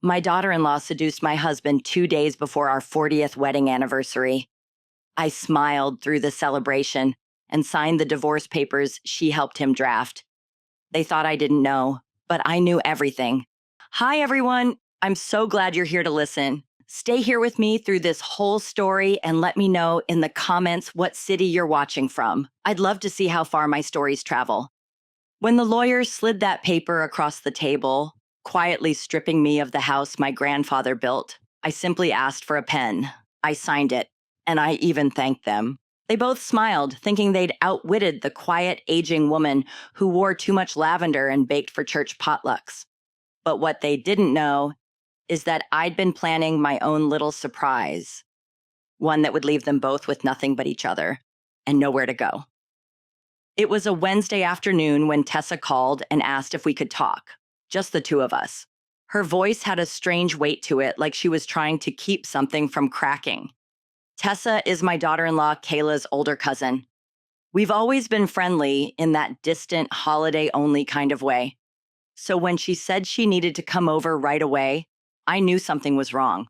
My daughter-in-law seduced my husband 2 days before our 40th wedding anniversary. I smiled through the celebration and signed the divorce papers she helped him draft. They thought I didn't know, but I knew everything. Hi, everyone. I'm so glad you're here to listen. Stay here with me through this whole story and let me know in the comments what city you're watching from. I'd love to see how far my stories travel. When the lawyer slid that paper across the table, quietly stripping me of the house my grandfather built, I simply asked for a pen. I signed it, and I even thanked them. They both smiled, thinking they'd outwitted the quiet, aging woman who wore too much lavender and baked for church potlucks. But what they didn't know is that I'd been planning my own little surprise, one that would leave them both with nothing but each other and nowhere to go. It was a Wednesday afternoon when Tessa called and asked if we could talk, just the two of us. Her voice had a strange weight to it, like she was trying to keep something from cracking. Tessa is my daughter-in-law, Kayla's older cousin. We've always been friendly in that distant, holiday-only kind of way. So when she said she needed to come over right away, I knew something was wrong.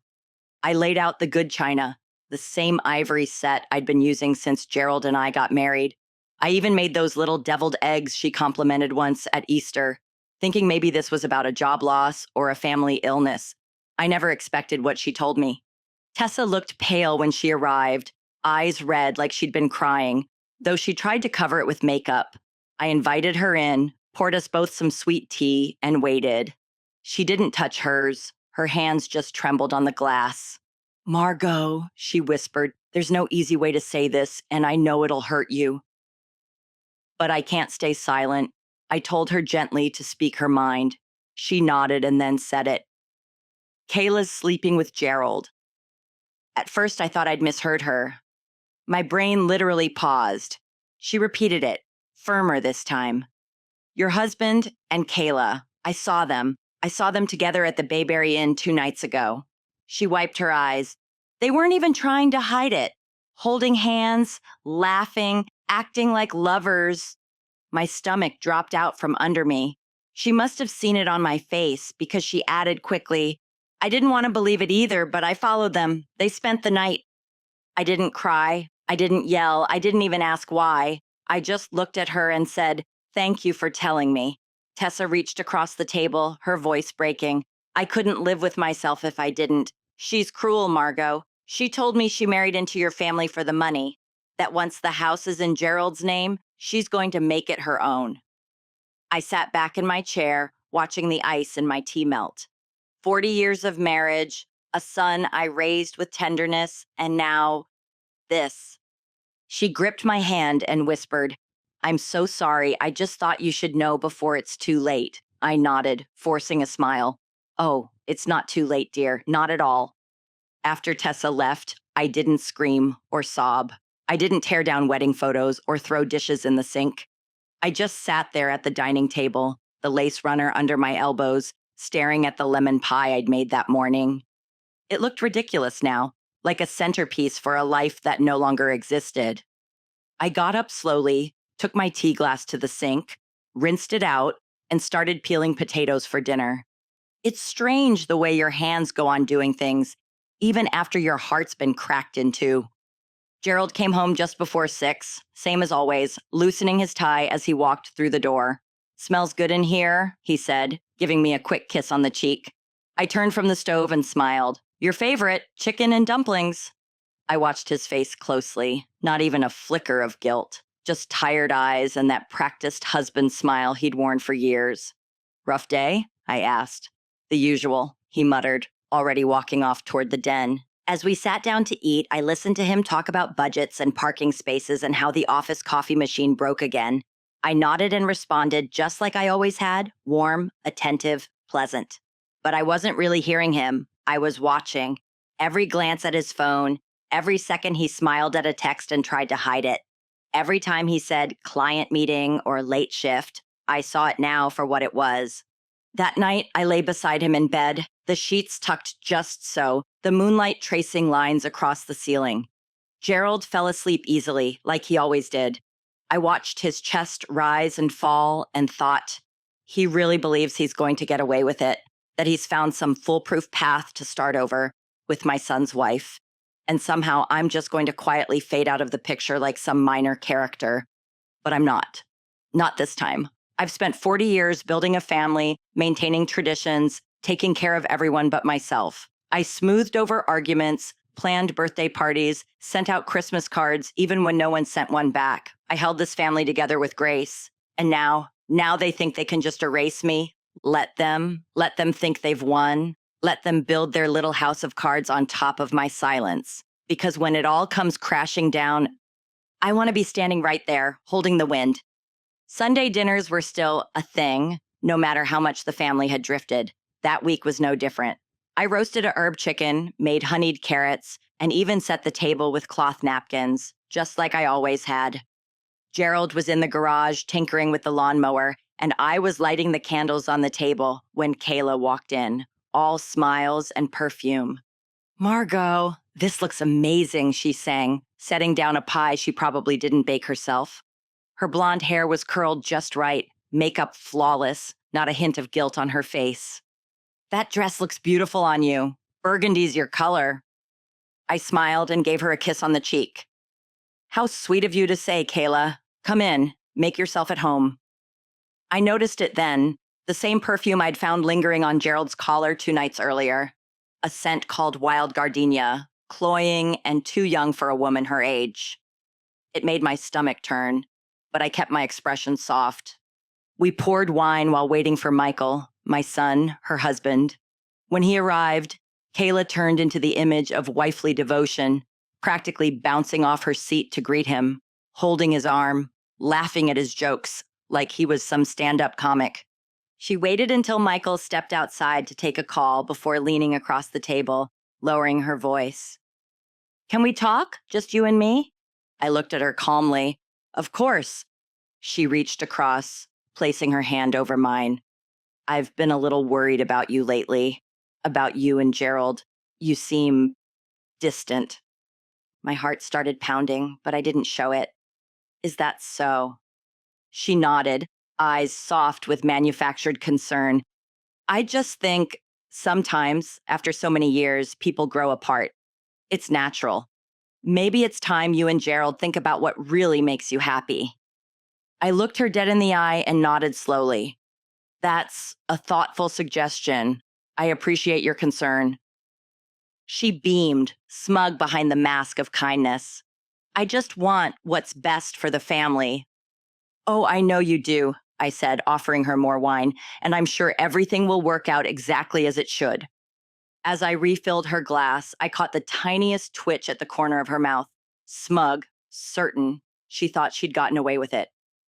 I laid out the good china, the same ivory set I'd been using since Gerald and I got married. I even made those little deviled eggs she complimented once at Easter, thinking maybe this was about a job loss or a family illness. I never expected what she told me. Tessa looked pale when she arrived, eyes red like she'd been crying, though she tried to cover it with makeup. I invited her in, poured us both some sweet tea, and waited. She didn't touch hers. Her hands just trembled on the glass. "Margot," she whispered, "there's no easy way to say this, and I know it'll hurt you. But I can't stay silent." I told her gently to speak her mind. She nodded and then said it. "Kayla's sleeping with Gerald." At first, I thought I'd misheard her. My brain literally paused. She repeated it, firmer this time. "Your husband and Kayla. I saw them. I saw them together at the Bayberry Inn 2 nights ago." She wiped her eyes. "They weren't even trying to hide it. Holding hands, laughing, acting like lovers." My stomach dropped out from under me. She must have seen it on my face because she added quickly, "I didn't want to believe it either, but I followed them. They spent the night." I didn't cry. I didn't yell. I didn't even ask why. I just looked at her and said, "Thank you for telling me." Tessa reached across the table, her voice breaking. "I couldn't live with myself if I didn't. She's cruel, Margot. She told me she married into your family for the money, that once the house is in Gerald's name, she's going to make it her own." I sat back in my chair, watching the ice in my tea melt. 40 years of marriage, a son I raised with tenderness, and now this. She gripped my hand and whispered, "I'm so sorry. I just thought you should know before it's too late." I nodded, forcing a smile. "Oh, it's not too late, dear. Not at all." After Tessa left, I didn't scream or sob. I didn't tear down wedding photos or throw dishes in the sink. I just sat there at the dining table, the lace runner under my elbows, staring at the lemon pie I'd made that morning. It looked ridiculous now, like a centerpiece for a life that no longer existed. I got up slowly, took my tea glass to the sink, rinsed it out, and started peeling potatoes for dinner. It's strange the way your hands go on doing things, even after your heart's been cracked in two. Gerald came home just before 6, same as always, loosening his tie as he walked through the door. "Smells good in here," he said, giving me a quick kiss on the cheek. I turned from the stove and smiled. "Your favorite, chicken and dumplings." I watched his face closely, not even a flicker of guilt, just tired eyes and that practiced husband smile he'd worn for years. "Rough day?" I asked. "The usual," he muttered, already walking off toward the den. As we sat down to eat, I listened to him talk about budgets and parking spaces and how the office coffee machine broke again. I nodded and responded just like I always had, warm, attentive, pleasant. But I wasn't really hearing him. I was watching. Every glance at his phone, every second he smiled at a text and tried to hide it. Every time he said client meeting or late shift, I saw it now for what it was. That night, I lay beside him in bed, the sheets tucked just so, the moonlight tracing lines across the ceiling. Gerald fell asleep easily, like he always did. I watched his chest rise and fall and thought, he really believes he's going to get away with it. that he's found some foolproof path to start over with my son's wife. And somehow I'm just going to quietly fade out of the picture like some minor character. But I'm not. Not this time. I've spent 40 years building a family, maintaining traditions, taking care of everyone but myself. I smoothed over arguments, planned birthday parties, sent out Christmas cards, even when no one sent one back. I held this family together with grace. And now they think they can just erase me. Let them think they've won. Let them build their little house of cards on top of my silence. Because when it all comes crashing down, I want to be standing right there, holding the wind. Sunday dinners were still a thing, no matter how much the family had drifted. That week was no different. I roasted a herb chicken, made honeyed carrots, and even set the table with cloth napkins, just like I always had. Gerald was in the garage tinkering with the lawnmower, and I was lighting the candles on the table when Kayla walked in, all smiles and perfume. "Margot, this looks amazing," she sang, setting down a pie she probably didn't bake herself. Her blonde hair was curled just right, makeup flawless, not a hint of guilt on her face. "That dress looks beautiful on you. Burgundy's your color." I smiled and gave her a kiss on the cheek. "How sweet of you to say, Kayla. Come in, make yourself at home." I noticed it then, the same perfume I'd found lingering on Gerald's collar 2 nights earlier. A scent called wild gardenia, cloying and too young for a woman her age. It made my stomach turn, but I kept my expression soft. We poured wine while waiting for Michael, my son, her husband. When he arrived, Kayla turned into the image of wifely devotion, practically bouncing off her seat to greet him, holding his arm, laughing at his jokes like he was some stand-up comic. She waited until Michael stepped outside to take a call before leaning across the table, lowering her voice. "Can we talk? Just you and me?" I looked at her calmly. "Of course." She reached across, placing her hand over mine. "I've been a little worried about you lately, about you and Gerald. You seem distant." My heart started pounding, but I didn't show it. "Is that so?" She nodded, eyes soft with manufactured concern. "I just think sometimes, after so many years, people grow apart. It's natural. Maybe it's time you and Gerald think about what really makes you happy." I looked her dead in the eye and nodded slowly. "That's a thoughtful suggestion. I appreciate your concern." She beamed, smug behind the mask of kindness. "I just want what's best for the family." "Oh, I know you do," I said, offering her more wine, "and I'm sure everything will work out exactly as it should." As I refilled her glass, I caught the tiniest twitch at the corner of her mouth. Smug, certain, she thought she'd gotten away with it.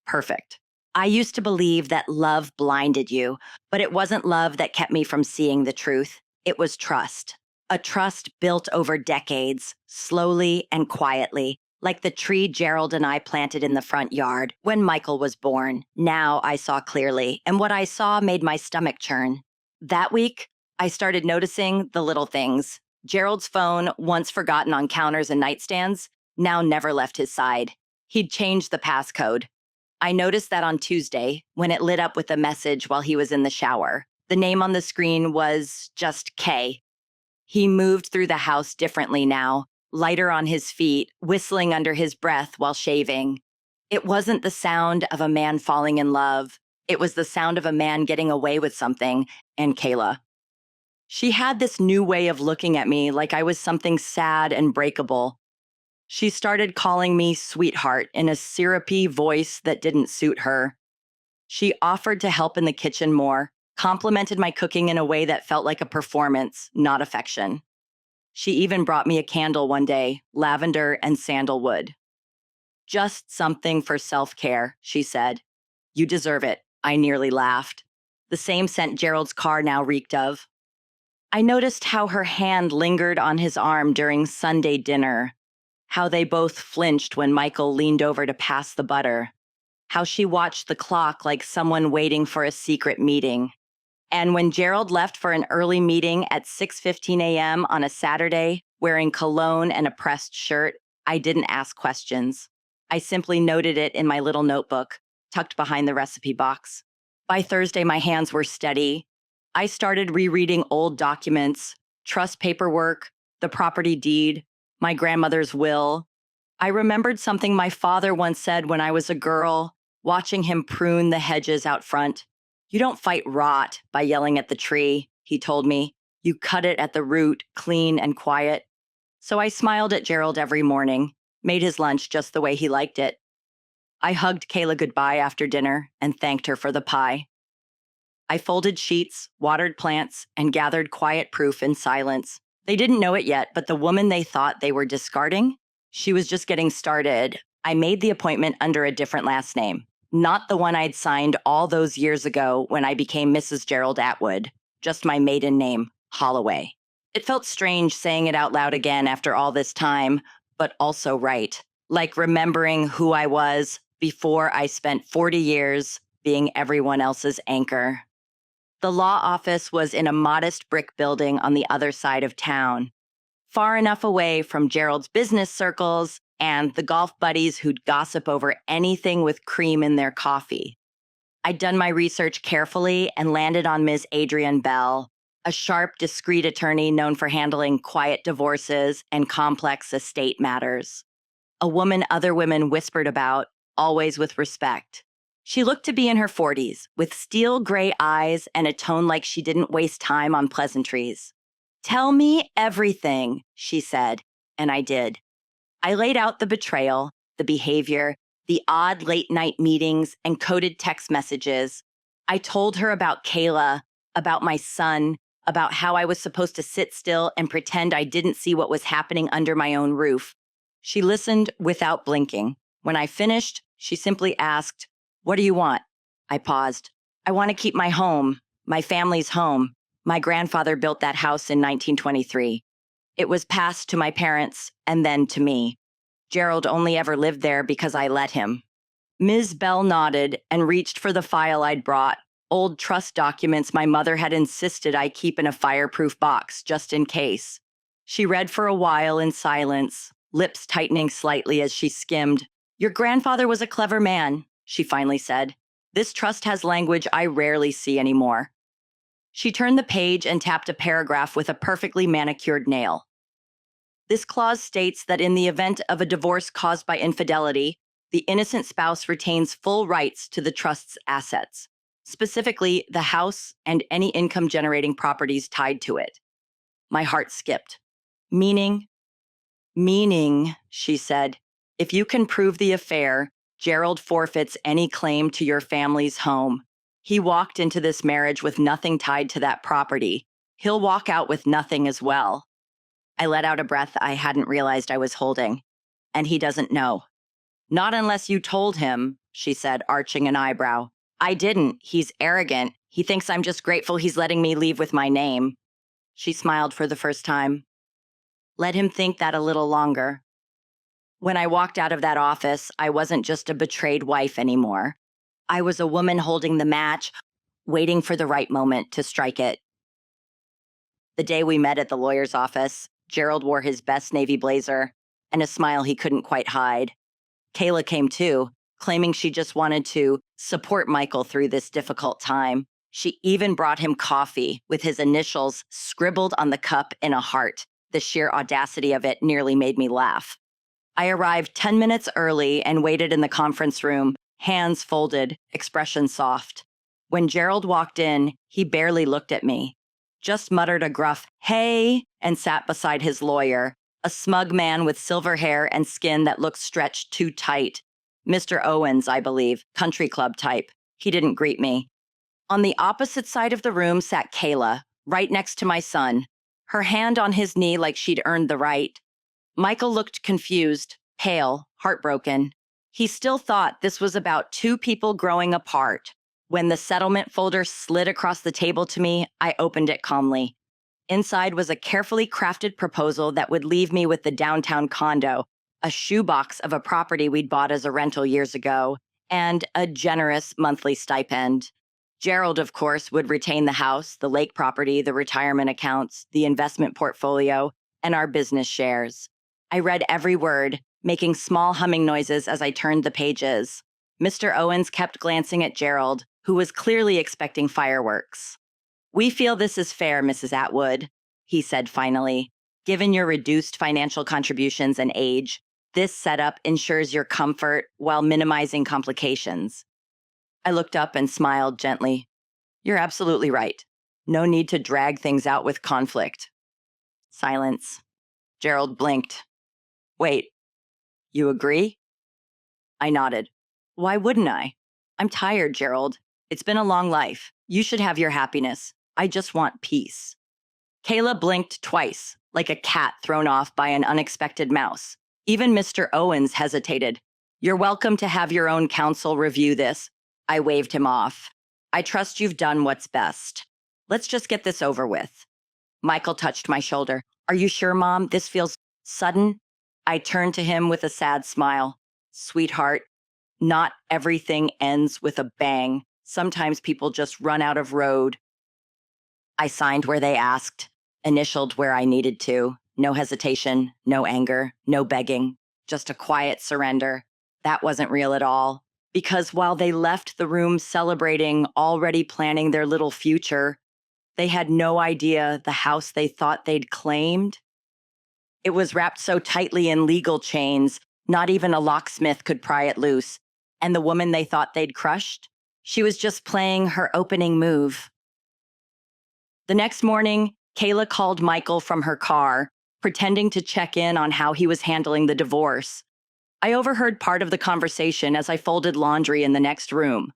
Perfect. "I used to believe that love blinded you, but it wasn't love that kept me from seeing the truth. It was trust. A trust built over decades, slowly and quietly, like the tree Gerald and I planted in the front yard when Michael was born. Now I saw clearly, and what I saw made my stomach churn. That week, I started noticing the little things. Gerald's phone, once forgotten on counters and nightstands, now never left his side. He'd changed the passcode. I noticed that on Tuesday, when it lit up with a message while he was in the shower. The name on the screen was just K. He moved through the house differently now, lighter on his feet, whistling under his breath while shaving. It wasn't the sound of a man falling in love. It was the sound of a man getting away with something, and Kayla. She had this new way of looking at me like I was something sad and breakable. She started calling me sweetheart in a syrupy voice that didn't suit her. She offered to help in the kitchen more, complimented my cooking in a way that felt like a performance, not affection. She even brought me a candle one day, lavender and sandalwood. "Just something for self-care," she said. "You deserve it," I nearly laughed. The same scent Gerald's car now reeked of. I noticed how her hand lingered on his arm during Sunday dinner, how they both flinched when Michael leaned over to pass the butter, how she watched the clock like someone waiting for a secret meeting. And when Gerald left for an early meeting at 6:15 a.m. on a Saturday, wearing cologne and a pressed shirt, I didn't ask questions. I simply noted it in my little notebook, tucked behind the recipe box. By Thursday, my hands were steady. I started rereading old documents, trust paperwork, the property deed, my grandmother's will. I remembered something my father once said when I was a girl, watching him prune the hedges out front. "You don't fight rot by yelling at the tree," he told me. "You cut it at the root, clean and quiet." So I smiled at Gerald every morning, made his lunch just the way he liked it. I hugged Kayla goodbye after dinner and thanked her for the pie. I folded sheets, watered plants, and gathered quiet proof in silence. They didn't know it yet, but the woman they thought they were discarding, she was just getting started. I made the appointment under a different last name, not the one I'd signed all those years ago when I became Mrs. Gerald Atwood, just my maiden name, Holloway. It felt strange saying it out loud again after all this time, but also right. Like remembering who I was before I spent 40 years being everyone else's anchor. The law office was in a modest brick building on the other side of town, far enough away from Gerald's business circles and the golf buddies who'd gossip over anything with cream in their coffee. I'd done my research carefully and landed on Ms. Adrienne Bell, a sharp, discreet attorney known for handling quiet divorces and complex estate matters. A woman other women whispered about, always with respect. She looked to be in her 40s, with steel gray eyes and a tone like she didn't waste time on pleasantries. "Tell me everything," she said, and I did. I laid out the betrayal, the behavior, the odd late-night meetings and coded text messages. I told her about Kayla, about my son, about how I was supposed to sit still and pretend I didn't see what was happening under my own roof. She listened without blinking. When I finished, she simply asked, "What do you want?" I paused. "I want to keep my home, my family's home. My grandfather built that house in 1923. It was passed to my parents and then to me. Gerald only ever lived there because I let him." Ms. Bell nodded and reached for the file I'd brought, old trust documents my mother had insisted I keep in a fireproof box just in case. She read for a while in silence, lips tightening slightly as she skimmed. "Your grandfather was a clever man," she finally said. "This trust has language I rarely see anymore." She turned the page and tapped a paragraph with a perfectly manicured nail. "This clause states that in the event of a divorce caused by infidelity, the innocent spouse retains full rights to the trust's assets, specifically the house and any income-generating properties tied to it." My heart skipped. "Meaning?" "Meaning," she said, "if you can prove the affair, Gerald forfeits any claim to your family's home. He walked into this marriage with nothing tied to that property. He'll walk out with nothing as well." I let out a breath I hadn't realized I was holding. "And he doesn't know." "Not unless you told him," she said, arching an eyebrow. "I didn't. He's arrogant. He thinks I'm just grateful he's letting me leave with my name." She smiled for the first time. "Let him think that a little longer." When I walked out of that office, I wasn't just a betrayed wife anymore. I was a woman holding the match, waiting for the right moment to strike it. The day we met at the lawyer's office, Gerald wore his best navy blazer and a smile he couldn't quite hide. Kayla came too, claiming she just wanted to support Michael through this difficult time. She even brought him coffee with his initials scribbled on the cup in a heart. The sheer audacity of it nearly made me laugh. I arrived 10 minutes early and waited in the conference room, hands folded, expression soft. When Gerald walked in, he barely looked at me, just muttered a gruff, "Hey," and sat beside his lawyer, a smug man with silver hair and skin that looked stretched too tight. Mr. Owens, I believe, country club type. He didn't greet me. On the opposite side of the room sat Kayla, right next to my son, her hand on his knee like she'd earned the right. Michael looked confused, pale, heartbroken. He still thought this was about two people growing apart. When the settlement folder slid across the table to me, I opened it calmly. Inside was a carefully crafted proposal that would leave me with the downtown condo, a shoebox of a property we'd bought as a rental years ago, and a generous monthly stipend. Gerald, of course, would retain the house, the lake property, the retirement accounts, the investment portfolio, and our business shares. I read every word, making small humming noises as I turned the pages. Mr. Owens kept glancing at Gerald, who was clearly expecting fireworks. We feel this is fair, Mrs. Atwood, he said finally. Given your reduced financial contributions and age, this setup ensures your comfort while minimizing complications. I looked up and smiled gently. You're absolutely right. No need to drag things out with conflict. Silence. Gerald blinked. Wait, you agree? I nodded. Why wouldn't I? I'm tired, Gerald. It's been a long life. You should have your happiness. I just want peace. Kayla blinked twice, like a cat thrown off by an unexpected mouse. Even Mr. Owens hesitated. You're welcome to have your own counsel review this. I waved him off. I trust you've done what's best. Let's just get this over with. Michael touched my shoulder. Are you sure, Mom? This feels sudden? I turned to him with a sad smile. Sweetheart, not everything ends with a bang. Sometimes people just run out of road. I signed where they asked, initialed where I needed to. No hesitation, no anger, no begging, just a quiet surrender. That wasn't real at all. Because while they left the room celebrating, already planning their little future, they had no idea the house they thought they'd claimed. It was wrapped so tightly in legal chains, not even a locksmith could pry it loose. And the woman they thought they'd crushed, she was just playing her opening move. The next morning, Kayla called Michael from her car, pretending to check in on how he was handling the divorce. I overheard part of the conversation as I folded laundry in the next room.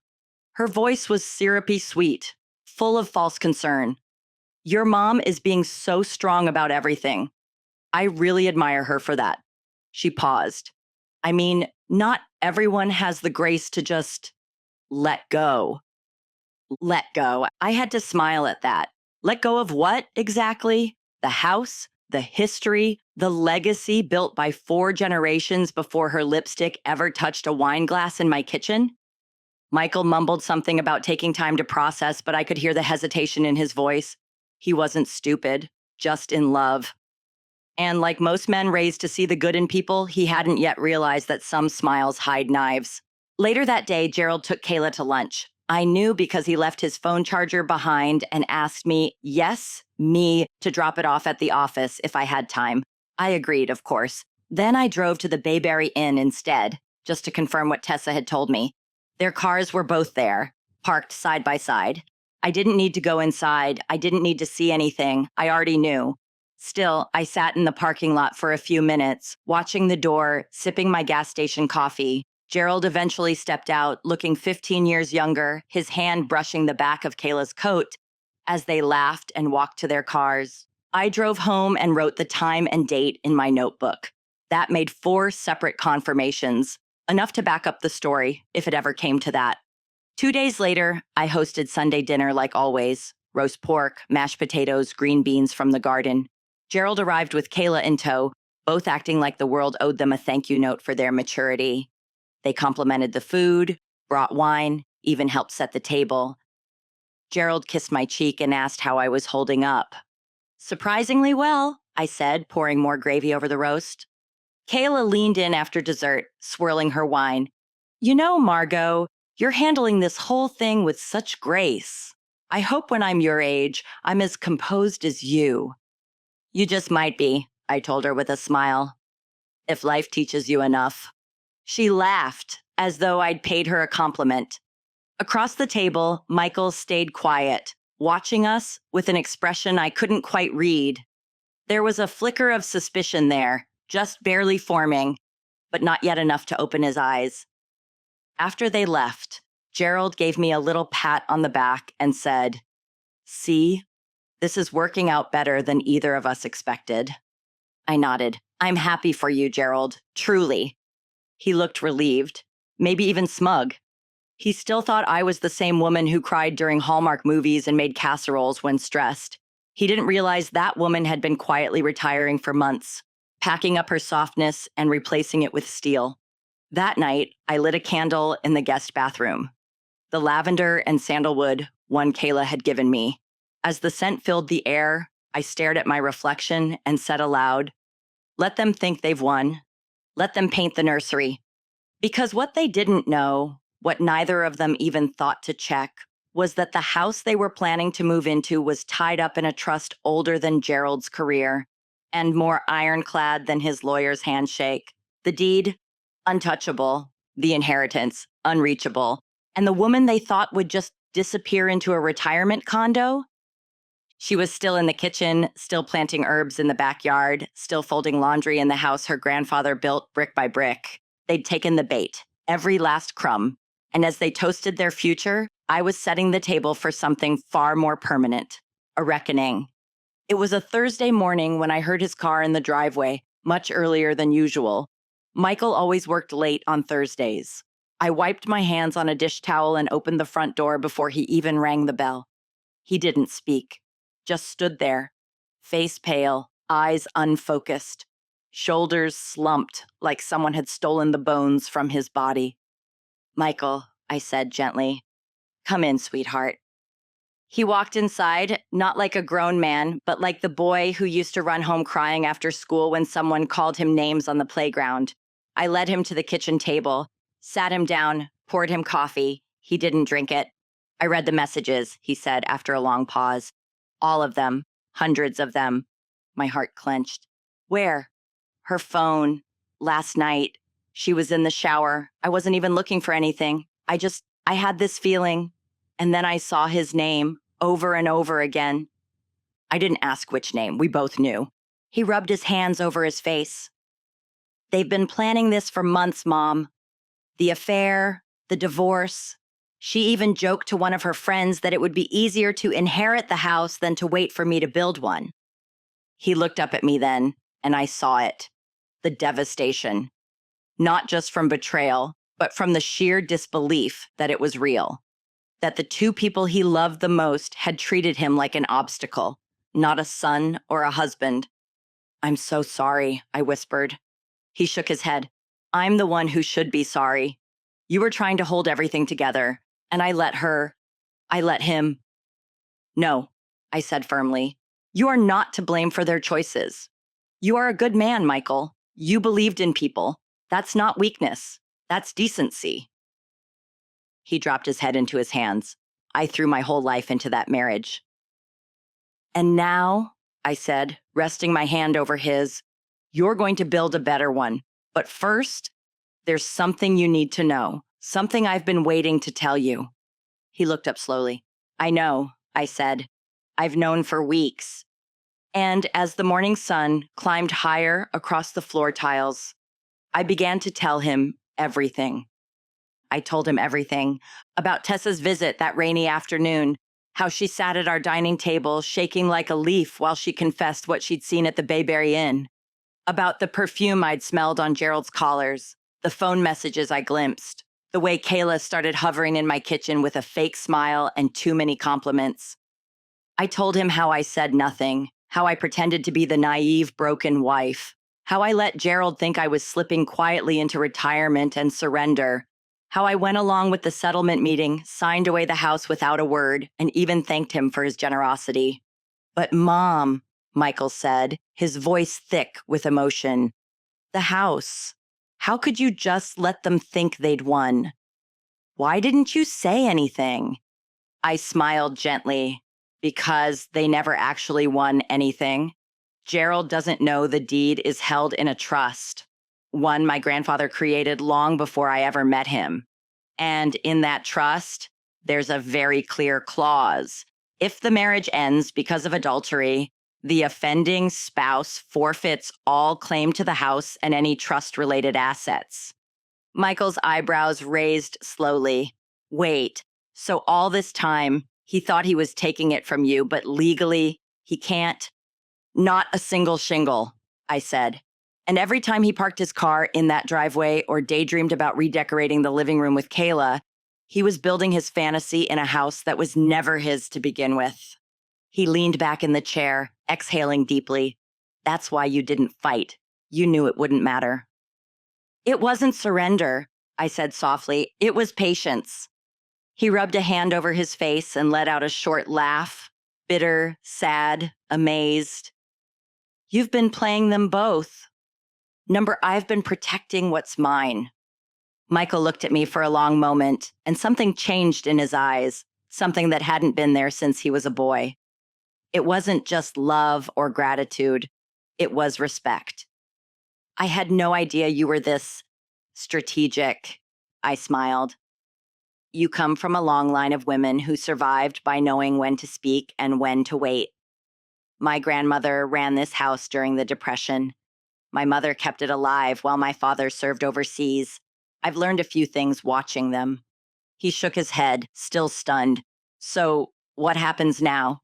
Her voice was syrupy sweet, full of false concern. Your mom is being so strong about everything. I really admire her for that. She paused. I mean, not everyone has the grace to just let go. Let go. I had to smile at that. Let go of what exactly? The house, the history, the legacy built by 4 generations before her lipstick ever touched a wine glass in my kitchen? Michael mumbled something about taking time to process, but I could hear the hesitation in his voice. He wasn't stupid, just in love. And like most men raised to see the good in people, he hadn't yet realized that some smiles hide knives. Later that day, Gerald took Kayla to lunch. I knew because he left his phone charger behind and asked me, yes, me, to drop it off at the office if I had time. I agreed, of course. Then I drove to the Bayberry Inn instead, just to confirm what Tessa had told me. Their cars were both there, parked side by side. I didn't need to go inside. I didn't need to see anything. I already knew. Still, I sat in the parking lot for a few minutes, watching the door, sipping my gas station coffee. Gerald eventually stepped out, looking 15 years younger, his hand brushing the back of Kayla's coat as they laughed and walked to their cars. I drove home and wrote the time and date in my notebook. That made 4 separate confirmations, enough to back up the story, if it ever came to that. 2 days later, I hosted Sunday dinner like always. Roast pork, mashed potatoes, green beans from the garden. Gerald arrived with Kayla in tow, both acting like the world owed them a thank you note for their maturity. They complimented the food, brought wine, even helped set the table. Gerald kissed my cheek and asked how I was holding up. Surprisingly well, I said, pouring more gravy over the roast. Kayla leaned in after dessert, swirling her wine. You know, Margot, you're handling this whole thing with such grace. I hope when I'm your age, I'm as composed as you. You just might be, I told her with a smile. If life teaches you enough. She laughed, as though I'd paid her a compliment. Across the table, Michael stayed quiet, watching us with an expression I couldn't quite read. There was a flicker of suspicion there, just barely forming, but not yet enough to open his eyes. After they left, Gerald gave me a little pat on the back and said, "See, this is working out better than either of us expected." I nodded. I'm happy for you, Gerald, truly. He looked relieved, maybe even smug. He still thought I was the same woman who cried during Hallmark movies and made casseroles when stressed. He didn't realize that woman had been quietly retiring for months, packing up her softness and replacing it with steel. That night, I lit a candle in the guest bathroom. The lavender and sandalwood one Kayla had given me. As the scent filled the air, I stared at my reflection and said aloud, "Let them think they've won. Let them paint the nursery." Because what they didn't know, what neither of them even thought to check, was that the house they were planning to move into was tied up in a trust older than Gerald's career and more ironclad than his lawyer's handshake. The deed, untouchable. The inheritance, unreachable. And the woman they thought would just disappear into a retirement condo? She was still in the kitchen, still planting herbs in the backyard, still folding laundry in the house her grandfather built brick by brick. They'd taken the bait, every last crumb. And as they toasted their future, I was setting the table for something far more permanent, a reckoning. It was a Thursday morning when I heard his car in the driveway, much earlier than usual. Michael always worked late on Thursdays. I wiped my hands on a dish towel and opened the front door before he even rang the bell. He didn't speak, just stood there, face pale, eyes unfocused, shoulders slumped like someone had stolen the bones from his body. "Michael," I said gently, "come in, sweetheart." He walked inside, not like a grown man, but like the boy who used to run home crying after school when someone called him names on the playground. I led him to the kitchen table, sat him down, poured him coffee. He didn't drink it. "I read the messages," he said after a long pause. "All of them, hundreds of them." My heart clenched. "Where?" "Her phone. Last night. She was in the shower. I wasn't even looking for anything. I had this feeling. And then I saw his name over and over again." I didn't ask which name. We both knew. He rubbed his hands over his face. "They've been planning this for months, Mom. The affair, the divorce. She even joked to one of her friends that it would be easier to inherit the house than to wait for me to build one." He looked up at me then, and I saw it. The devastation. Not just from betrayal, but from the sheer disbelief that it was real. That the two people he loved the most had treated him like an obstacle, not a son or a husband. "I'm so sorry," I whispered. He shook his head. "I'm the one who should be sorry. You were trying to hold everything together, and I let him." "No," I said firmly. "You are not to blame for their choices. You are a good man, Michael. You believed in people. That's not weakness. That's decency." He dropped his head into his hands. I threw my whole life into that marriage. "And now," I said, resting my hand over his, "you're going to build a better one. But first, there's something you need to know, something I've been waiting to tell you." He looked up slowly. "I know," I said. "I've known for weeks." And as the morning sun climbed higher across the floor tiles, I began to tell him everything. I told him everything about Tessa's visit that rainy afternoon, how she sat at our dining table shaking like a leaf while she confessed what she'd seen at the Bayberry Inn, about the perfume I'd smelled on Gerald's collars, the phone messages I glimpsed, the way Kayla started hovering in my kitchen with a fake smile and too many compliments. I told him how I said nothing, how I pretended to be the naive, broken wife, how I let Gerald think I was slipping quietly into retirement and surrender, how I went along with the settlement meeting, signed away the house without a word, and even thanked him for his generosity. "But Mom," Michael said, his voice thick with emotion, "the house. How could you just let them think they'd won? Why didn't you say anything?" I smiled gently. "Because they never actually won anything. Gerald doesn't know the deed is held in a trust, one my grandfather created long before I ever met him. And in that trust, there's a very clear clause. If the marriage ends because of adultery, the offending spouse forfeits all claim to the house and any trust-related assets." Michael's eyebrows raised slowly. "Wait, so all this time, he thought he was taking it from you, but legally, he can't?" "Not a single shingle," I said. And every time he parked his car in that driveway or daydreamed about redecorating the living room with Kayla, he was building his fantasy in a house that was never his to begin with. He leaned back in the chair, exhaling deeply. "That's why you didn't fight. You knew it wouldn't matter." "It wasn't surrender," I said softly. "It was patience." He rubbed a hand over his face and let out a short laugh, bitter, sad, amazed. "You've been playing them both. I've been protecting what's mine." Michael looked at me for a long moment, and something changed in his eyes. something that hadn't been there since he was a boy. It wasn't just love or gratitude, it was respect. I had no idea you were this strategic, I smiled. You come from a long line of women who survived by knowing when to speak and when to wait. My grandmother ran this house during the Depression. My mother kept it alive while my father served overseas. I've learned a few things watching them. He shook his head, still stunned. So, what happens now?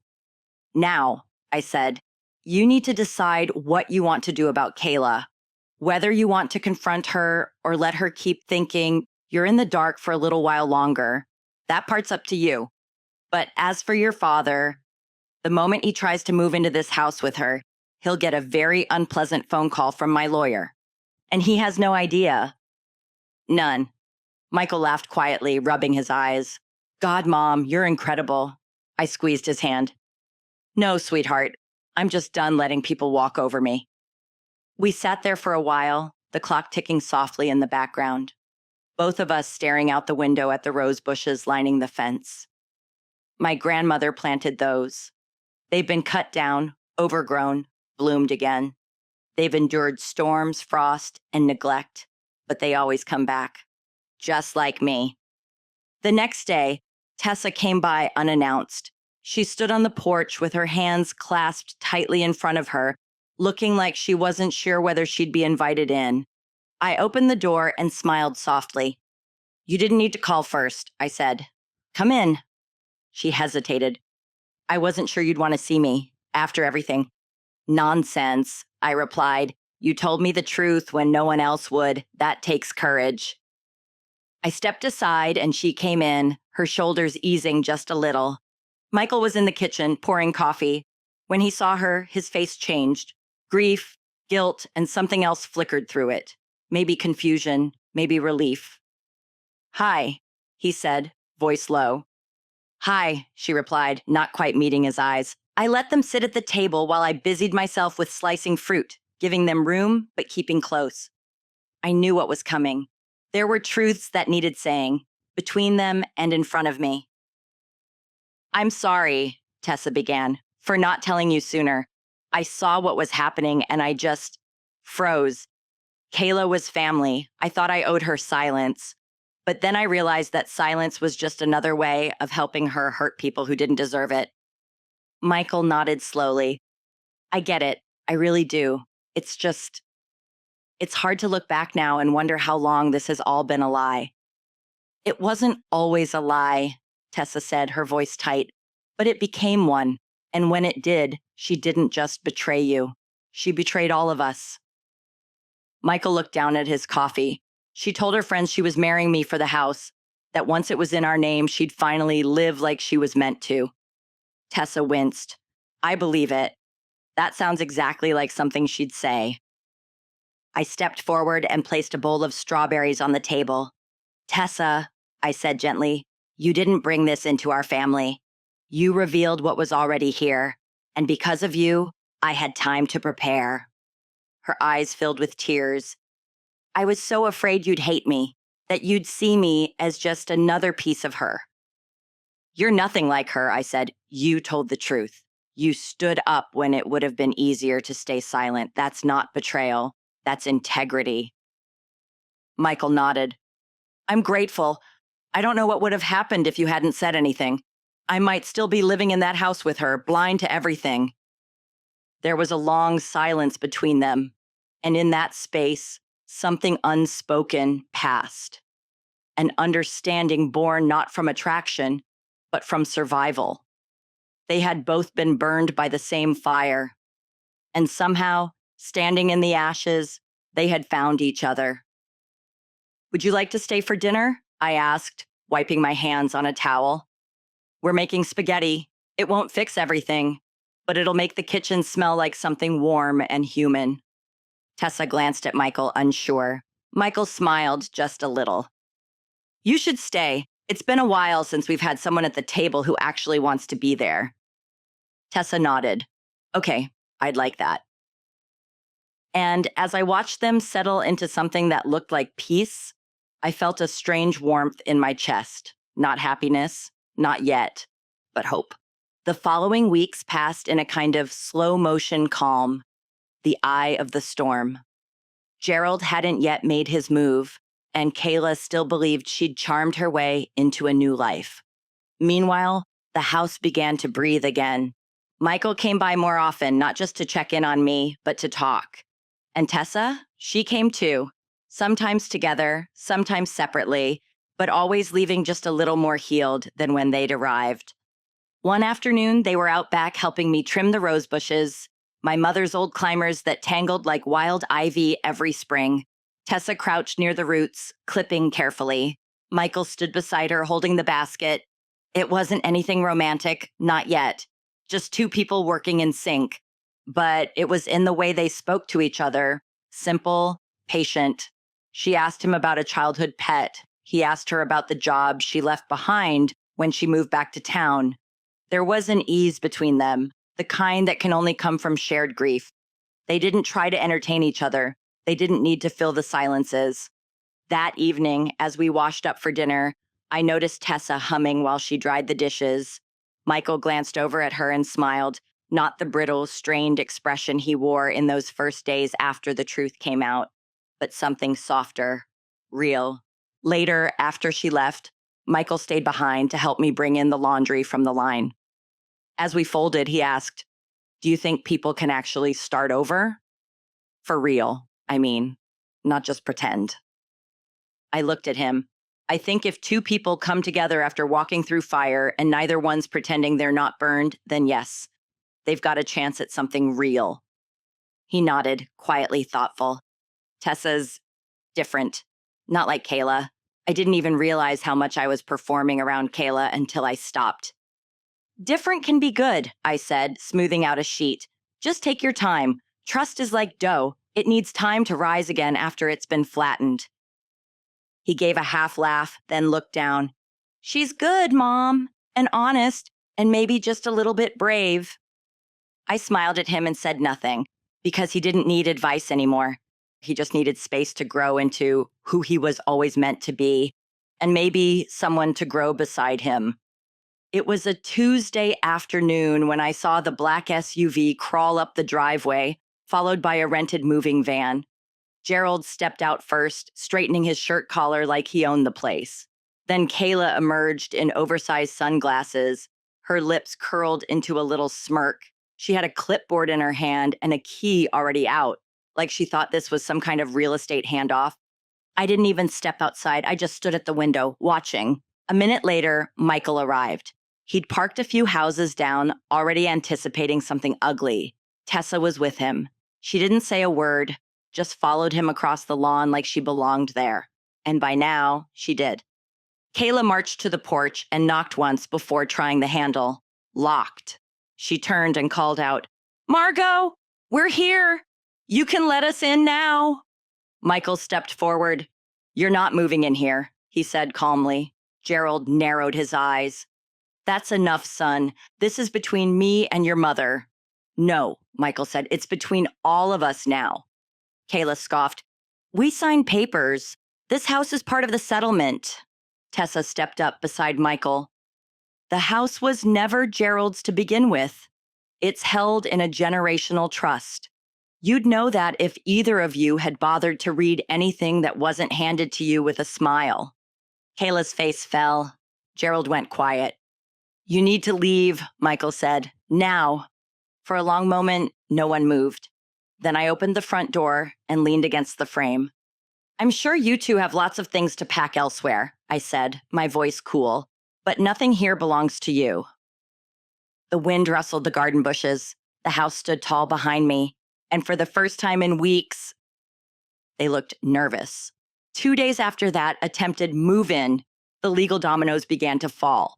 Now, I said, you need to decide what you want to do about Kayla. Whether you want to confront her or let her keep thinking you're in the dark for a little while longer, that part's up to you. But as for your father, the moment he tries to move into this house with her, he'll get a very unpleasant phone call from my lawyer. And he has no idea. None. Michael laughed quietly, rubbing his eyes. God, Mom, you're incredible. I squeezed his hand. No, sweetheart. I'm just done letting people walk over me. We sat there for a while, the clock ticking softly in the background, both of us staring out the window at the rose bushes lining the fence. My grandmother planted those. They've been cut down, overgrown, bloomed again. They've endured storms, frost, and neglect, but they always come back, just like me. The next day, Tessa came by unannounced. She stood on the porch with her hands clasped tightly in front of her, looking like she wasn't sure whether she'd be invited in. I opened the door and smiled softly. You didn't need to call first, I said. Come in. She hesitated. I wasn't sure you'd want to see me, after everything. Nonsense, I replied. You told me the truth when no one else would. That takes courage. I stepped aside and she came in, her shoulders easing just a little. Michael was in the kitchen, pouring coffee. When he saw her, his face changed. Grief, guilt, and something else flickered through it. Maybe confusion, maybe relief. Hi, he said, voice low. Hi, she replied, not quite meeting his eyes. I let them sit at the table while I busied myself with slicing fruit, giving them room, but keeping close. I knew what was coming. There were truths that needed saying, between them and in front of me. I'm sorry, Tessa began, for not telling you sooner. I saw what was happening and I just froze. Kayla was family. I thought I owed her silence. But then I realized that silence was just another way of helping her hurt people who didn't deserve it. Michael nodded slowly. I get it. I really do. It's hard to look back now and wonder how long this has all been a lie. It wasn't always a lie, Tessa said, her voice tight, but it became one. And when it did, she didn't just betray you. She betrayed all of us. Michael looked down at his coffee. She told her friends she was marrying me for the house, that once it was in our name, she'd finally live like she was meant to. Tessa winced. I believe it. That sounds exactly like something she'd say. I stepped forward and placed a bowl of strawberries on the table. Tessa, I said gently, you didn't bring this into our family. You revealed what was already here, and because of you, I had time to prepare. Her eyes filled with tears. I was so afraid you'd hate me, that you'd see me as just another piece of her. You're nothing like her, I said. You told the truth. You stood up when it would have been easier to stay silent. That's not betrayal. That's integrity. Michael nodded. I'm grateful. I don't know what would have happened if you hadn't said anything. I might still be living in that house with her, blind to everything. There was a long silence between them, and in that space, something unspoken passed. An understanding born not from attraction, but from survival. They had both been burned by the same fire, and somehow, standing in the ashes, they had found each other. Would you like to stay for dinner? I asked, wiping my hands on a towel. We're making spaghetti. It won't fix everything, but it'll make the kitchen smell like something warm and human. Tessa glanced at Michael, unsure. Michael smiled just a little. You should stay. It's been a while since we've had someone at the table who actually wants to be there. Tessa nodded. Okay, I'd like that. And as I watched them settle into something that looked like peace, I felt a strange warmth in my chest. Not happiness, Not yet, but hope. The following weeks passed in a kind of slow motion calm, the eye of the storm. Gerald hadn't yet made his move, and Kayla still believed she'd charmed her way into a new life. Meanwhile, the house began to breathe again. Michael came by more often, not just to check in on me, but to talk. And Tessa, she came too, sometimes together, sometimes separately, but always leaving just a little more healed than when they'd arrived. One afternoon, they were out back helping me trim the rose bushes, my mother's old climbers that tangled like wild ivy every spring. Tessa crouched near the roots, clipping carefully. Michael stood beside her, holding the basket. It wasn't anything romantic, not yet. Just two people working in sync. But it was in the way they spoke to each other. Simple, patient. She asked him about a childhood pet. He asked her about the job she left behind when she moved back to town. There was an ease between them, the kind that can only come from shared grief. They didn't try to entertain each other. They didn't need to fill the silences. That evening, as we washed up for dinner, I noticed Tessa humming while she dried the dishes. Michael glanced over at her and smiled, not the brittle, strained expression he wore in those first days after the truth came out, but something softer, real. Later, after she left, Michael stayed behind to help me bring in the laundry from the line. As we folded, he asked, "Do you think people can actually start over?" For real, I mean, not just pretend. I looked at him. I think if two people come together after walking through fire and neither one's pretending they're not burned, then yes, they've got a chance at something real. He nodded, quietly thoughtful. Tessa's different, not like Kayla. I didn't even realize how much I was performing around Kayla until I stopped. Different can be good, I said, smoothing out a sheet. Just take your time. Trust is like dough. It needs time to rise again after it's been flattened. He gave a half laugh, then looked down. She's good, Mom, and honest, and maybe just a little bit brave. I smiled at him and said nothing, because he didn't need advice anymore. He just needed space to grow into who he was always meant to be, and maybe someone to grow beside him. It was a Tuesday afternoon when I saw the black SUV crawl up the driveway, followed by a rented moving van. Gerald stepped out first, straightening his shirt collar like he owned the place. Then Kayla emerged in oversized sunglasses, her lips curled into a little smirk. She had a clipboard in her hand and a key already out, like she thought this was some kind of real estate handoff. I didn't even step outside. I just stood at the window, watching. A minute later, Michael arrived. He'd parked a few houses down, already anticipating something ugly. Tessa was with him. She didn't say a word, just followed him across the lawn like she belonged there. And by now, she did. Kayla marched to the porch and knocked once before trying the handle. Locked. She turned and called out, "Margot, we're here. You can let us in now." Michael stepped forward. "You're not moving in here," he said calmly. Gerald narrowed his eyes. "That's enough, son. This is between me and your mother." "No," Michael said. "It's between all of us now." Kayla scoffed. "We signed papers. This house is part of the settlement." Tessa stepped up beside Michael. "The house was never Gerald's to begin with. It's held in a generational trust. You'd know that if either of you had bothered to read anything that wasn't handed to you with a smile." Kayla's face fell. Gerald went quiet. "You need to leave," Michael said. "Now." For a long moment, no one moved. Then I opened the front door and leaned against the frame. "I'm sure you two have lots of things to pack elsewhere," I said, my voice cool. "But nothing here belongs to you." The wind rustled the garden bushes. The house stood tall behind me. And for the first time in weeks, they looked nervous. 2 days after that attempted move-in, the legal dominoes began to fall.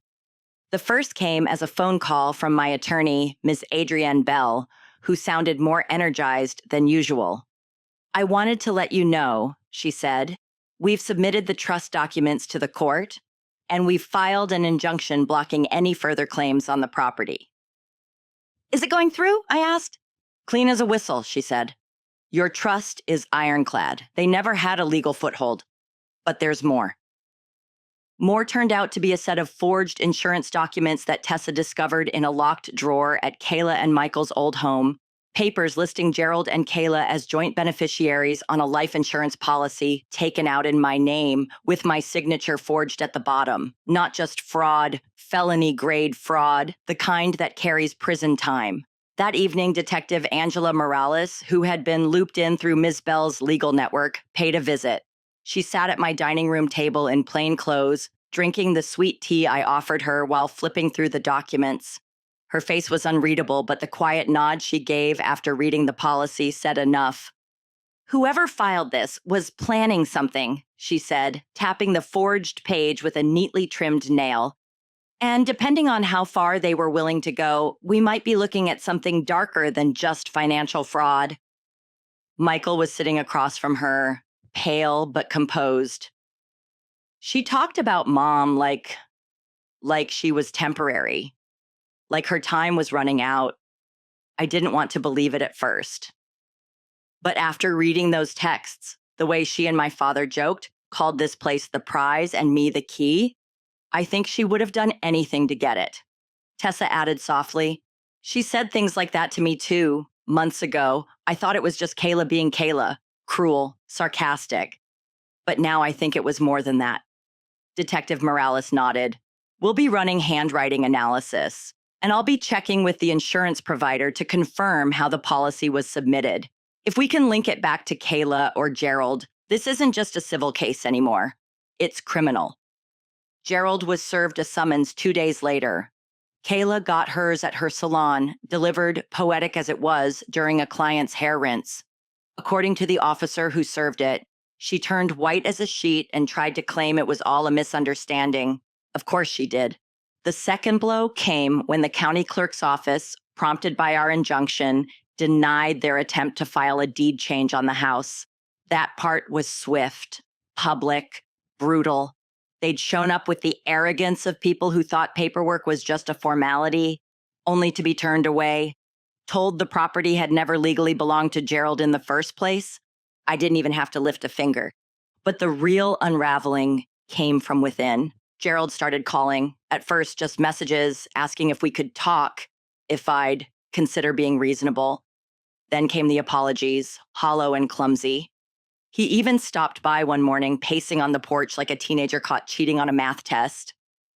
The first came as a phone call from my attorney, Ms. Adrienne Bell, who sounded more energized than usual. "I wanted to let you know," she said, "we've submitted the trust documents to the court, and we've filed an injunction blocking any further claims on the property." "Is it going through?" I asked. "Clean as a whistle," she said. "Your trust is ironclad. They never had a legal foothold. But there's more." More turned out to be a set of forged insurance documents that Tessa discovered in a locked drawer at Kayla and Michael's old home. Papers listing Gerald and Kayla as joint beneficiaries on a life insurance policy taken out in my name with my signature forged at the bottom. Not just fraud, felony-grade fraud, the kind that carries prison time. That evening, Detective Angela Morales, who had been looped in through Ms. Bell's legal network, paid a visit. She sat at my dining room table in plain clothes, drinking the sweet tea I offered her while flipping through the documents. Her face was unreadable, but the quiet nod she gave after reading the policy said enough. "Whoever filed this was planning something," she said, tapping the forged page with a neatly trimmed nail. "And depending on how far they were willing to go, we might be looking at something darker than just financial fraud." Michael was sitting across from her, pale but composed. She talked about Mom like she was temporary. Like her time was running out. I didn't want to believe it at first. But after reading those texts, the way she and my father joked, called this place the prize and me the key, I think she would have done anything to get it. Tessa added softly, "She said things like that to me too, months ago. I thought it was just Kayla being Kayla, cruel, sarcastic. But now I think it was more than that." Detective Morales nodded. "We'll be running handwriting analysis. And I'll be checking with the insurance provider to confirm how the policy was submitted. If we can link it back to Kayla or Gerald, this isn't just a civil case anymore. It's criminal." Gerald was served a summons 2 days later. Kayla got hers at her salon, delivered, poetic as it was, during a client's hair rinse. According to the officer who served it, she turned white as a sheet and tried to claim it was all a misunderstanding. Of course she did. The second blow came when the county clerk's office, prompted by our injunction, denied their attempt to file a deed change on the house. That part was swift, public, brutal. They'd shown up with the arrogance of people who thought paperwork was just a formality, only to be turned away, told the property had never legally belonged to Gerald in the first place. I didn't even have to lift a finger. But the real unraveling came from within. Gerald started calling, at first just messages asking if we could talk, if I'd consider being reasonable. Then came the apologies, hollow and clumsy. He even stopped by one morning, pacing on the porch like a teenager caught cheating on a math test.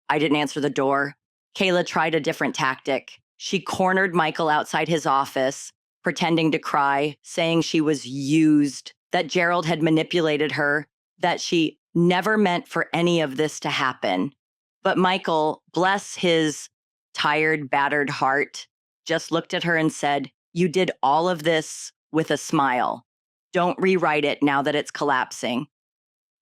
I didn't answer the door. Kayla tried a different tactic. She cornered Michael outside his office, pretending to cry, saying she was used, that Gerald had manipulated her, that she never meant for any of this to happen. But Michael, bless his tired, battered heart, just looked at her and said, "You did all of this with a smile. Don't rewrite it now that it's collapsing."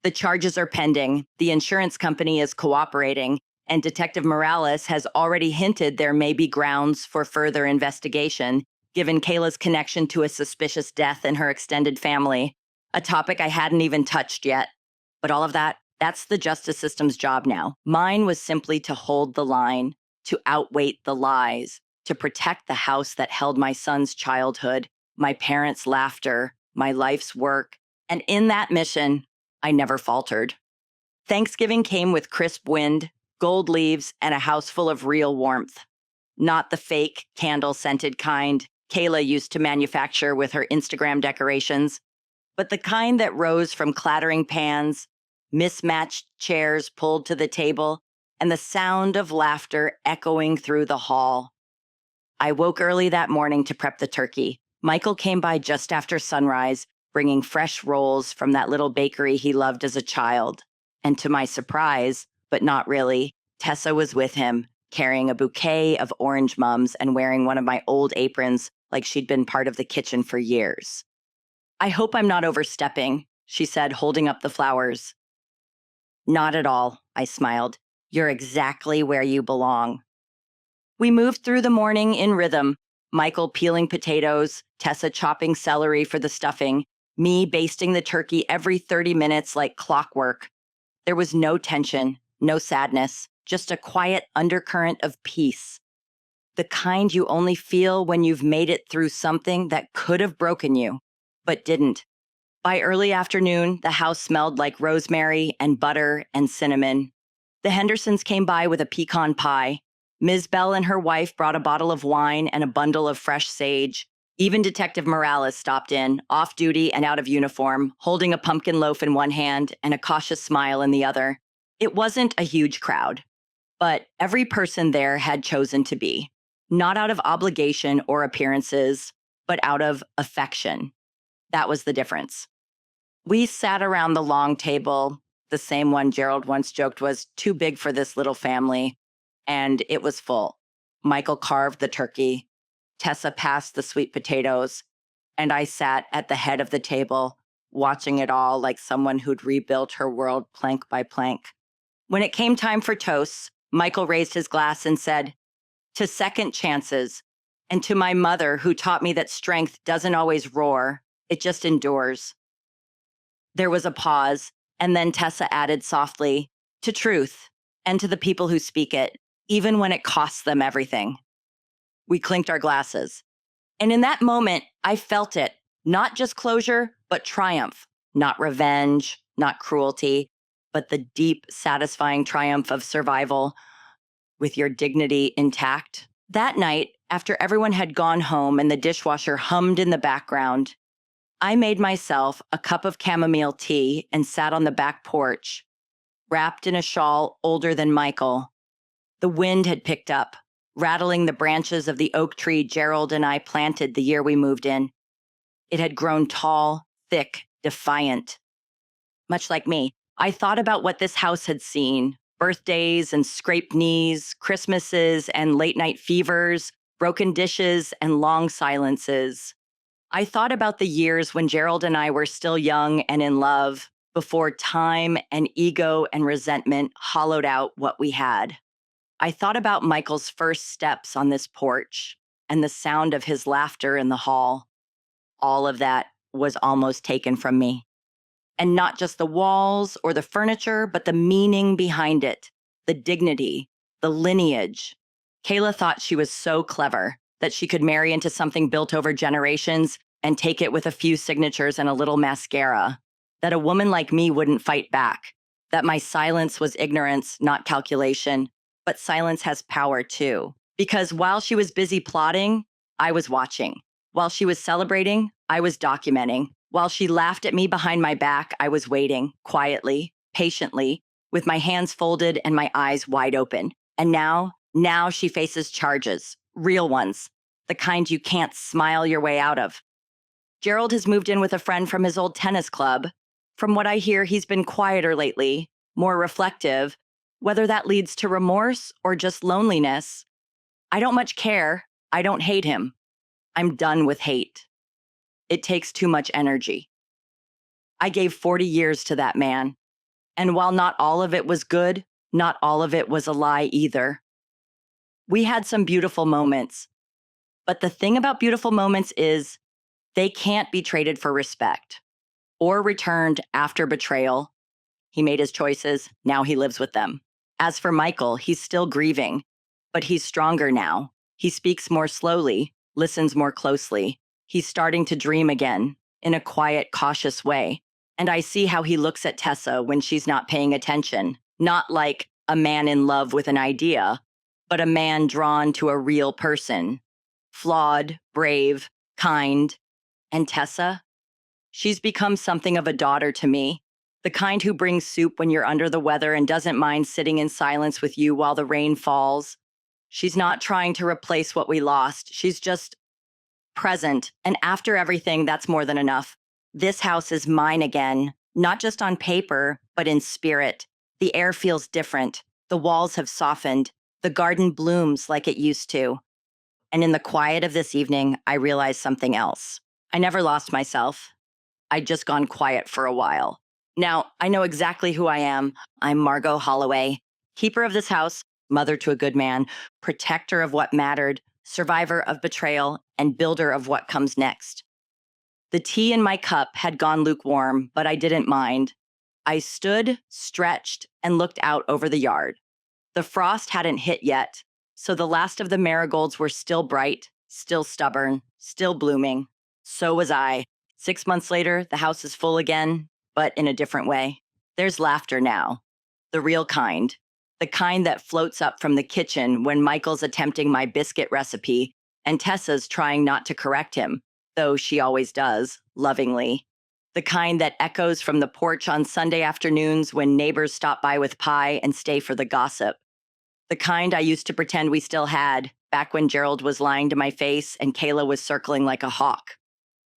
The charges are pending, the insurance company is cooperating, and Detective Morales has already hinted there may be grounds for further investigation, given Kayla's connection to a suspicious death in her extended family, a topic I hadn't even touched yet. But all of that's the justice system's job now. Mine was simply to hold the line, to outweight the lies, to protect the house that held my son's childhood, my parents' laughter, my life's work. And in that mission, I never faltered. Thanksgiving came with crisp wind, gold leaves, and a house full of real warmth. Not the fake, candle-scented kind Kayla used to manufacture with her Instagram decorations, but the kind that rose from clattering pans, mismatched chairs pulled to the table, and the sound of laughter echoing through the hall. I woke early that morning to prep the turkey. Michael came by just after sunrise, bringing fresh rolls from that little bakery he loved as a child. And to my surprise, but not really, Tessa was with him, carrying a bouquet of orange mums and wearing one of my old aprons like she'd been part of the kitchen for years. "I hope I'm not overstepping," she said, holding up the flowers. "Not at all," I smiled. "You're exactly where you belong." We moved through the morning in rhythm, Michael peeling potatoes, Tessa chopping celery for the stuffing, me basting the turkey every 30 minutes like clockwork. There was no tension, no sadness, just a quiet undercurrent of peace. The kind you only feel when you've made it through something that could have broken you, but didn't. By early afternoon, the house smelled like rosemary and butter and cinnamon. The Hendersons came by with a pecan pie. Ms. Bell and her wife brought a bottle of wine and a bundle of fresh sage. Even Detective Morales stopped in, off duty and out of uniform, holding a pumpkin loaf in one hand and a cautious smile in the other. It wasn't a huge crowd, but every person there had chosen to be, not out of obligation or appearances, but out of affection. That was the difference. We sat around the long table, the same one Gerald once joked was too big for this little family, and it was full. Michael carved the turkey. Tessa passed the sweet potatoes, and I sat at the head of the table, watching it all like someone who'd rebuilt her world plank by plank. When it came time for toasts, Michael raised his glass and said, "To second chances, and to my mother who taught me that strength doesn't always roar, it just endures." There was a pause, and then Tessa added softly, "To truth, and to the people who speak it, even when it costs them everything." We clinked our glasses. And in that moment, I felt it. Not just closure, but triumph. Not revenge, not cruelty, but the deep, satisfying triumph of survival with your dignity intact. That night, after everyone had gone home and the dishwasher hummed in the background, I made myself a cup of chamomile tea and sat on the back porch, wrapped in a shawl older than Michael. The wind had picked up, rattling the branches of the oak tree Gerald and I planted the year we moved in. It had grown tall, thick, defiant. Much like me, I thought about what this house had seen: birthdays and scraped knees, Christmases and late-night fevers, broken dishes and long silences. I thought about the years when Gerald and I were still young and in love, before time and ego and resentment hollowed out what we had. I thought about Michael's first steps on this porch and the sound of his laughter in the hall. All of that was almost taken from me. And not just the walls or the furniture, but the meaning behind it, the dignity, the lineage. Kayla thought she was so clever that she could marry into something built over generations and take it with a few signatures and a little mascara, that a woman like me wouldn't fight back, that my silence was ignorance, not calculation, but silence has power too. Because while she was busy plotting, I was watching. While she was celebrating, I was documenting. While she laughed at me behind my back, I was waiting, quietly, patiently, with my hands folded and my eyes wide open. And now she faces charges, real ones, the kind you can't smile your way out of. Gerald has moved in with a friend from his old tennis club. From what I hear, he's been quieter lately, more reflective. Whether that leads to remorse or just loneliness, I don't much care. I don't hate him. I'm done with hate. It takes too much energy. I gave 40 years to that man. And while not all of it was good, not all of it was a lie either. We had some beautiful moments. But the thing about beautiful moments is they can't be traded for respect or returned after betrayal. He made his choices. Now he lives with them. As for Michael, he's still grieving, but he's stronger now. He speaks more slowly, listens more closely. He's starting to dream again, in a quiet, cautious way. And I see how he looks at Tessa when she's not paying attention, not like a man in love with an idea, but a man drawn to a real person. Flawed, brave, kind. And Tessa? She's become something of a daughter to me. The kind who brings soup when you're under the weather and doesn't mind sitting in silence with you while the rain falls. She's not trying to replace what we lost. She's just present. And after everything, that's more than enough. This house is mine again, not just on paper, but in spirit. The air feels different. The walls have softened. The garden blooms like it used to. And in the quiet of this evening, I realized something else. I never lost myself. I'd just gone quiet for a while. Now, I know exactly who I am. I'm Margot Holloway, keeper of this house, mother to a good man, protector of what mattered, survivor of betrayal, and builder of what comes next. The tea in my cup had gone lukewarm, but I didn't mind. I stood, stretched, and looked out over the yard. The frost hadn't hit yet, so the last of the marigolds were still bright, still stubborn, still blooming. So was I. 6 months later, the house is full again, but in a different way. There's laughter now, the real kind. the kind that floats up from the kitchen when Michael's attempting my biscuit recipe and Tessa's trying not to correct him, though she always does, lovingly. The kind that echoes from the porch on Sunday afternoons when neighbors stop by with pie and stay for the gossip. The kind I used to pretend we still had, back when Gerald was lying to my face and Kayla was circling like a hawk.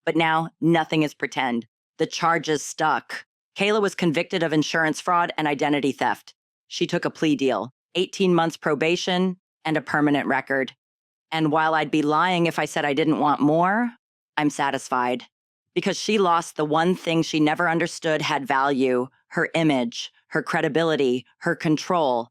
But now, nothing is pretend. The charges stuck. Kayla was convicted of insurance fraud and identity theft. She took a plea deal, 18 months probation, and a permanent record. And while I'd be lying if I said I didn't want more, I'm satisfied. Because she lost the one thing she never understood had value: her image, her credibility, her control.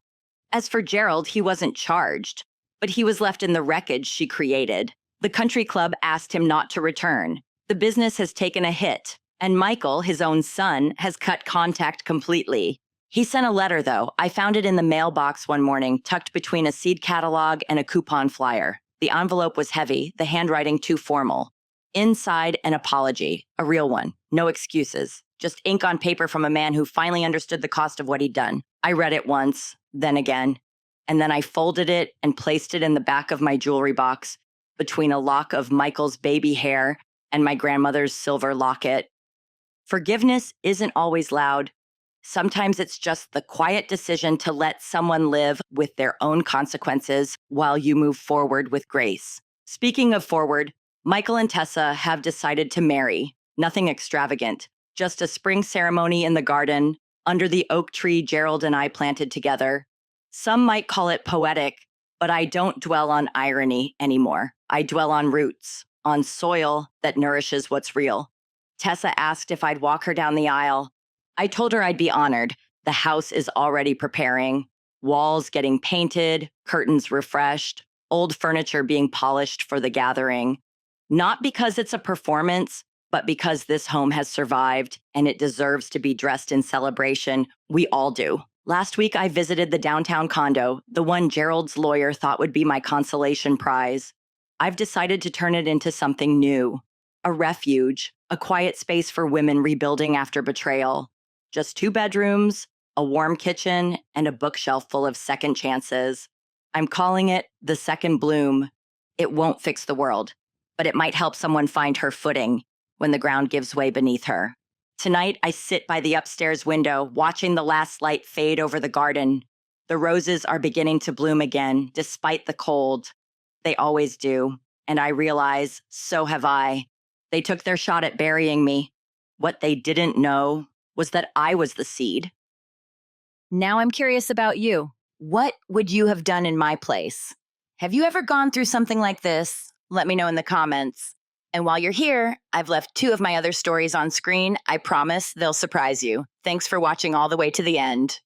As for Gerald, he wasn't charged, but he was left in the wreckage she created. The country club asked him not to return. The business has taken a hit, and Michael, his own son, has cut contact completely. He sent a letter, though. I found it in the mailbox one morning, tucked between a seed catalog and a coupon flyer. The envelope was heavy, the handwriting too formal. Inside, an apology, a real one, no excuses, just ink on paper from a man who finally understood the cost of what he'd done. I read it once, then again, and then I folded it and placed it in the back of my jewelry box between a lock of Michael's baby hair and my grandmother's silver locket. Forgiveness isn't always loud. Sometimes it's just the quiet decision to let someone live with their own consequences while you move forward with grace. Speaking of forward, Michael and Tessa have decided to marry. Nothing extravagant, just a spring ceremony in the garden, under the oak tree Gerald and I planted together. Some might call it poetic, but I don't dwell on irony anymore. I dwell on roots, on soil that nourishes what's real. Tessa asked if I'd walk her down the aisle. I told her I'd be honored. The house is already preparing. Walls getting painted, curtains refreshed, old furniture being polished for the gathering. Not because it's a performance, but because this home has survived and it deserves to be dressed in celebration. We all do. Last week, I visited the downtown condo, the one Gerald's lawyer thought would be my consolation prize. I've decided to turn it into something new. A refuge, a quiet space for women rebuilding after betrayal. Just 2 bedrooms, a warm kitchen, and a bookshelf full of second chances. I'm calling it the second bloom. It won't fix the world, but it might help someone find her footing when the ground gives way beneath her. Tonight, I sit by the upstairs window, watching the last light fade over the garden. The roses are beginning to bloom again, despite the cold. They always do, and I realize, so have I. They took their shot at burying me. What they didn't know was that I was the seed. Now I'm curious about you. What would you have done in my place? Have you ever gone through something like this? Let me know in the comments. And while you're here, I've left 2 of my other stories on screen. I promise they'll surprise you. Thanks for watching all the way to the end.